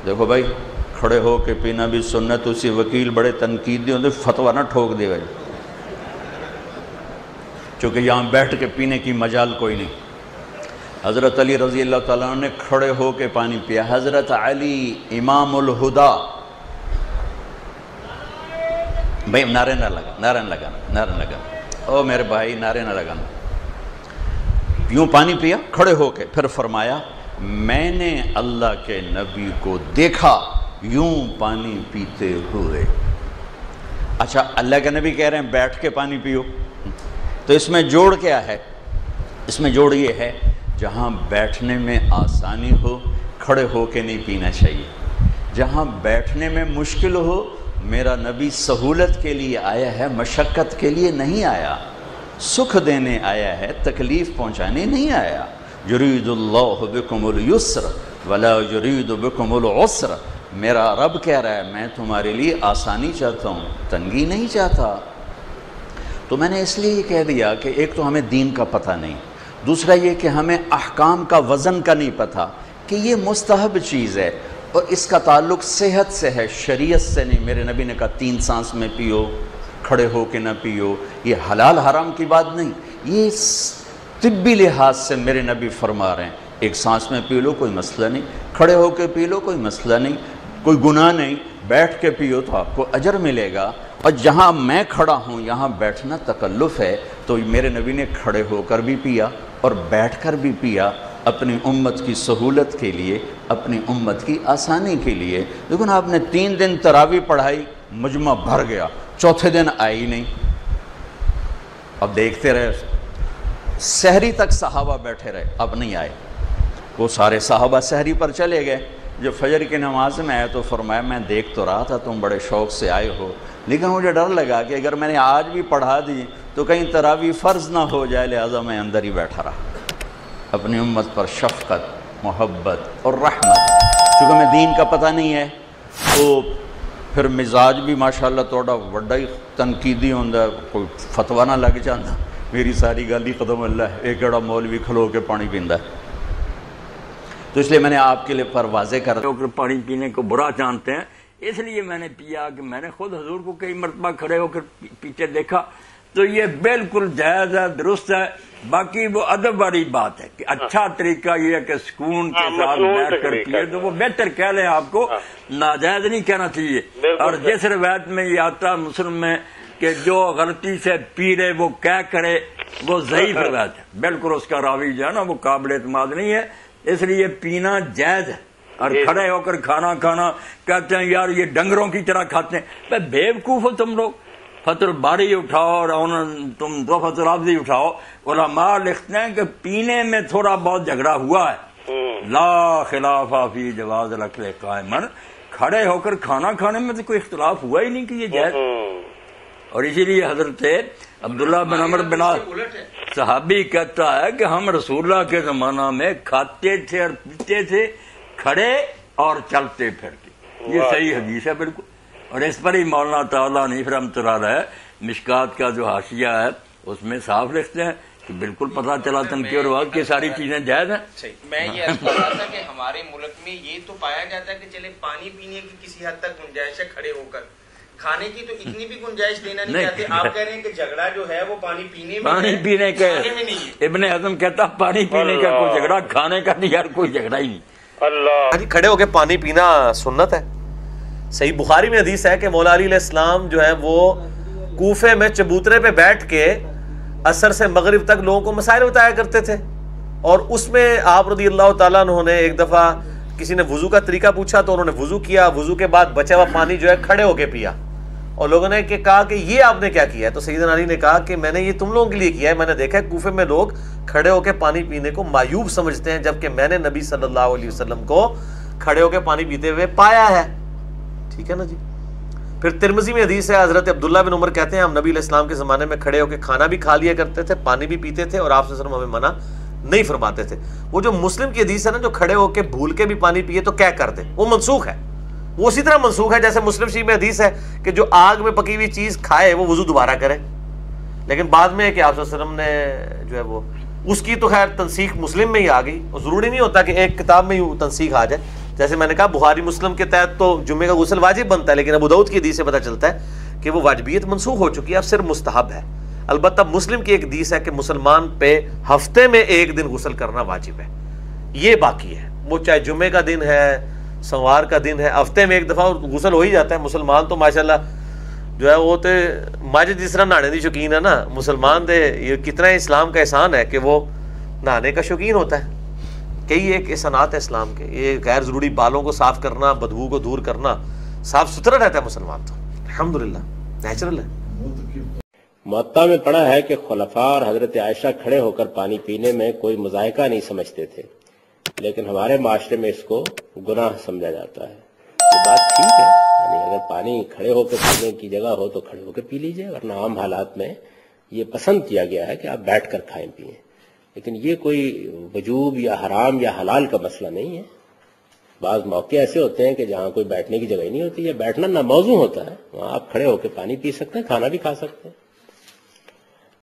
دیکھو بھائی کھڑے ہو کے پینا بھی سنت، اسی وکیل بڑے تنقیدی ہوتے فتویٰ نہ ٹھوک دے گا، چونکہ یہاں بیٹھ کے پینے کی مجال کوئی نہیں۔ حضرت علی رضی اللہ تعالیٰ عنہ نے کھڑے ہو کے پانی پیا۔ حضرت علی امام الہدا، بھائی نعرے نہ لگانا، او میرے بھائی نعرے نہ لگانا۔ یوں پانی پیا کھڑے ہو کے، پھر فرمایا میں نے اللہ کے نبی کو دیکھا یوں پانی پیتے ہوئے۔ اچھا اللہ کے نبی کہہ رہے ہیں بیٹھ کے پانی پیو، تو اس میں جوڑ کیا ہے؟ اس میں جوڑ یہ ہے جہاں بیٹھنے میں آسانی ہو کھڑے ہو کے نہیں پینا چاہیے، جہاں بیٹھنے میں مشکل ہو میرا نبی سہولت کے لیے آیا ہے، مشقت کے لیے نہیں آیا، سکھ دینے آیا ہے، تکلیف پہنچانے نہیں آیا۔ یرید اللہ بکم الیسر ولا یرید بکم العسر، میرا رب کہہ رہا ہے میں تمہارے لیے آسانی چاہتا ہوں، تنگی نہیں چاہتا۔ تو میں نے اس لیے یہ کہہ دیا کہ ایک تو ہمیں دین کا پتہ نہیں، دوسرا یہ کہ ہمیں احکام کا وزن کا نہیں پتہ کہ یہ مستحب چیز ہے اور اس کا تعلق صحت سے ہے، شریعت سے نہیں۔ میرے نبی نے کہا 3 سانس میں پیو، کھڑے ہو کے نہ پیو، یہ حلال حرام کی بات نہیں، یہ طبی لحاظ سے میرے نبی فرما رہے ہیں 1 سانس میں پی لو کوئی مسئلہ نہیں، کھڑے ہو کے پی لو کوئی مسئلہ نہیں، کوئی گناہ نہیں، بیٹھ کے پیو تو آپ کو اجر ملے گا۔ اور جہاں میں کھڑا ہوں یہاں بیٹھنا تکلف ہے، تو میرے نبی نے کھڑے ہو کر بھی پیا اور بیٹھ کر بھی پیا، اپنی امت کی سہولت کے لیے، اپنی امت کی آسانی کے لیے۔ لیکن آپ نے 3 دن تراویح پڑھائی، مجمع بھر گیا، چوتھے دن آئی نہیں۔ اب دیکھتے رہے، سحری تک صحابہ بیٹھے رہے، اب نہیں آئے۔ وہ سارے صحابہ سحری پر چلے گئے۔ جب فجر کی نماز میں آئے تو فرمایا میں دیکھ تو رہا تھا تم بڑے شوق سے آئے ہو، لیکن مجھے ڈر لگا کہ اگر میں نے آج بھی پڑھا دی تو کہیں تراویح فرض نہ ہو جائے، لہذا میں اندر ہی بیٹھا رہا۔ اپنی امت پر شفقت، محبت اور رحمت، چونکہ میں دین کا پتہ نہیں ہے تو پھر مزاج بھی ماشاءاللہ توڑا وڈا ہی تنقیدی ہوندا، کوئی فتویٰ نہ لگ جاندہ، میری ساری گل ہی قدم اللہ ایک جڑا مولوی کھلو کے پانی پیندا ہے۔ تو اس لیے میں نے آپ کے لیے پر واضح کر دیا، پانی پینے کو برا جانتے ہیں، اس لیے میں نے پیا کہ میں نے خود حضور کو کئی مرتبہ کھڑے ہو کر پیتے دیکھا، تو یہ بالکل جائز ہے، درست ہے۔ باقی وہ ادب والی بات ہے کہ اچھا طریقہ یہ ہے کہ سکون کے ساتھ بیٹھ کر پیے، تو وہ بہتر کہہ لیں، آپ کو ناجائز نہیں کہنا چاہیے۔ اور جس روایت میں یہ آتا مسلم میں کہ جو غلطی سے پی رہے وہ کیا کرے، وہ ضعیف روایت ہے، بالکل اس کا راوی جو ہے نا وہ قابل اعتماد نہیں ہے، اس لیے پینا جائز ہے۔ اور کھڑے ہو کر کھانا کہتے ہیں یار یہ ڈنگروں کی طرح کھاتے ہیں، بے وقوف ہو تم لوگ۔ فتح الباری اٹھاؤ اور تم تحفۃ العابدی اٹھاؤ، علماء لکھتے ہیں کہ پینے میں تھوڑا بہت جھگڑا ہوا ہے، لا خلاف فی جواز الاکل قائما، کھڑے ہو کر کھانا کھانے میں تو کوئی اختلاف ہوا ہی نہیں کہ یہ جائز۔ اور اسی لیے حضرت عبداللہ بن عمر بن صحابی کہتا ہے کہ ہم رسول اللہ کے زمانہ میں کھاتے تھے اور پیتے تھے کھڑے اور چلتے پھرتے، یہ صحیح حدیث ہے بالکل۔ اور اس پر ہی مولانا تعالیٰ حنیف رحمۃ اللہ علیہ مشکات کا جو حاشیہ ہے اس میں صاف لکھتے ہیں کہ بالکل پتہ چلا تنقید اور رواج کی ساری چیزیں جائز ہیں۔ میں یہ عرض کر رہا تھا کہ ہمارے ملک میں یہ تو پایا جاتا ہے کہ چلے پانی پینے کی کسی حد تک گنجائش ہے، کھڑے ہو کر کھانے کی تو اتنی بھی گنجائش دینا نہیں چاہتے۔ آپ کہہ رہے ہیں کہ جھگڑا جو ہے وہ پانی پینے میں، پانی پینے کا نہیں۔ ابن حزم کہتا پانی پینے کا کوئی جھگڑا، کھانے کا نہیں یار کوئی جھگڑا ہی نہیں۔ اللہ کھڑے ہو کے پانی پینا سنت ہے۔ صحیح بخاری میں حدیث ہے کہ مولا علی علیہ السلام جو ہے وہ کوفے میں چبوترے پہ بیٹھ کے عصر سے مغرب تک لوگوں کو مسائل بتایا کرتے تھے، اور اس میں آپ رضی اللہ تعالیٰ عنہ نے ایک دفعہ کسی نے وضو کا طریقہ پوچھا تو انہوں نے وضو کیا، وضو کے بعد بچا ہوا پانی جو ہے کھڑے ہو کے پیا، اور لوگوں نے کہا کہ یہ آپ نے کیا کیا ہے؟ تو سیدنا علی نے کہا کہ میں نے یہ تم لوگوں کے لیے کیا ہے، میں نے دیکھا ہے کوفے میں لوگ کھڑے ہو کے پانی پینے کو معیوب سمجھتے ہیں، جبکہ میں نے نبی صلی اللہ علیہ وسلم کو کھڑے ہو کے پانی پیتے ہوئے پایا ہے۔ ٹھیک ہے نا جی۔ پھر ترمذی میں حدیث ہے، حضرت عبداللہ بن عمر کہتے ہیں ہم نبی علیہ السلام کے زمانے میں کھڑے ہو کے کھانا بھی کھا لیا کرتے تھے، پانی بھی پیتے تھے، اور آپ صلی اللہ علیہ وسلم ہمیں منع نہیں فرماتے تھے۔ وہ جو مسلم کی حدیث ہے نا، جو کھڑے ہو کے بھول کے بھی پانی پیے تو کیا کر دے، وہ منسوخ ہے۔ وہ اسی طرح منسوخ ہے جیسے مسلم شریف میں حدیث ہے کہ جو آگ میں پکی ہوئی چیز کھائے وہ وضو دوبارہ کرے، لیکن بعد میں ہے کہ آپ صلی اللہ علیہ وسلم نے جو ہے وہ اس کی تو خیر تنسیخ مسلم میں ہی آ گئی، اور ضروری نہیں ہوتا کہ ایک کتاب میں ہی تنسیخ آ جائے، جیسے میں نے کہا بخاری مسلم کے تحت تو جمعے کا غسل واجب بنتا ہے، لیکن ابو داؤد کی حدیث سے پتہ چلتا ہے کہ وہ واجبیت منسوخ ہو چکی ہے، اب صرف مستحب ہے۔ البتہ مسلم کی ایک حدیث ہے کہ مسلمان پہ ہفتے میں ایک دن غسل کرنا واجب ہے، یہ باقی ہے، وہ چاہے جمعے کا دن ہے، سوار کا دن ہے، ہفتے میں ایک دفعہ غسل ہو ہی جاتا ہے۔ مسلمان تو ماشاءاللہ جو ہے وہ تو ماجد جس طرح نہانے دی شوقین ہے نا، مسلمان دے یہ کتنا اسلام کا احسان ہے کہ وہ نہانے کا شوقین ہوتا ہے۔ کئی ایک احسانات ہے اسلام کے، یہ غیر ضروری بالوں کو صاف کرنا، بدبو کو دور کرنا، صاف ستھرا رہتا ہے مسلمان تو الحمدللہ نیچرل ہے۔ موطا میں پڑھا ہے کہ خلفاء اور حضرت عائشہ کھڑے ہو کر پانی پینے میں کوئی مذائقہ نہیں سمجھتے تھے، لیکن ہمارے معاشرے میں اس کو گناہ سمجھا جاتا ہے۔ یہ بات ٹھیک ہے، یعنی اگر پانی کھڑے ہو کے پینے کی جگہ ہو تو کھڑے ہو کے پی لیجئے، ورنہ عام حالات میں یہ پسند کیا گیا ہے کہ آپ بیٹھ کر کھائیں پیئیں، لیکن یہ کوئی وجوب یا حرام یا حلال کا مسئلہ نہیں ہے۔ بعض موقع ایسے ہوتے ہیں کہ جہاں کوئی بیٹھنے کی جگہ ہی نہیں ہوتی یا بیٹھنا ناموزوں ہوتا ہے، وہاں آپ کھڑے ہو کے پانی پی سکتے ہیں، کھانا بھی کھا سکتے ہیں۔